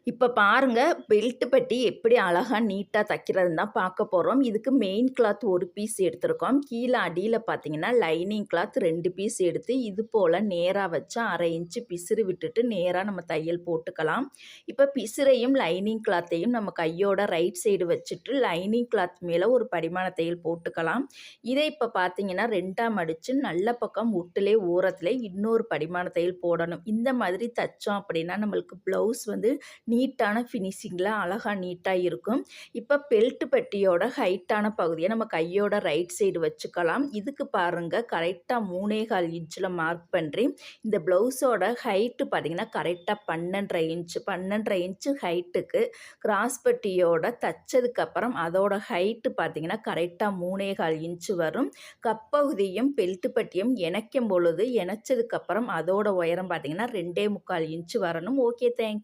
இப்ப பாருங்க, பெல்ட் பட்டி எப்படி அழகா நீட்டா தைக்கிறதுன்னு தான் பார்க்க போறோம். இதுக்கு மெயின் கிளாத் 1 பீஸ் எடுத்திருக்கோம். கீழ அடியில பார்த்தீங்கன்னா, லைனிங் கிளாத் 2 பீஸ் எடுத்து, இது போல நேரா வச்சு 1/2 இன்ச் பிசிறு விட்டுட்டு நேரா நம்ம தையல் போட்டுக்கலாம். இப்ப பிசிறையும், லைனிங் கிளாத்தையும் நம்ம கையோட ரைட் சைடு வச்சுட்டு, லைனிங் கிளாத் மேல ஒரு படிமான தையல் போட்டுக்கலாம். இதை இப்ப பார்த்தீங்கன்னா, 2ஆ மடிச்சு நல்ல பக்கம் முட்டிலே ஓரத்திலே இன்னொரு படிமான தையல் போடணும். இந்த மாதிரி தச்சோம் அப்படின்னா, நம்மளுக்கு ப்ளவுஸ் வந்து நீட்டான ஃபினிஷிங்கில் அழகாக நீட்டாக இருக்கும். இப்போ பெல்ட் பட்டியோட ஹைட்டான பகுதியை நம்ம கையோட ரைட் சைடு வச்சுக்கலாம். இதுக்கு பாருங்கள், கரெக்டாக 3.25 இன்ச்சில் மார்க் பண்ணுறேன். இந்த ப்ளவுஸோட ஹைட்டு பார்த்திங்கன்னா கரெக்டாக 12.5 இன்ச்சு 12.5 இன்ச்சு ஹைட்டுக்கு கிராஸ் பட்டியோட தைச்சதுக்கப்புறம் அதோட ஹைட்டு பார்த்திங்கன்னா கரெக்டாக 3.25 இன்ச்சு வரும். கப்பகுதியும் பெல்ட் பட்டியும் இணைக்கும் பொழுது இணைச்சதுக்கப்புறம் அதோட உயரம் பார்த்திங்கன்னா 2.25 இன்ச்சு வரணும். Okay, thank you.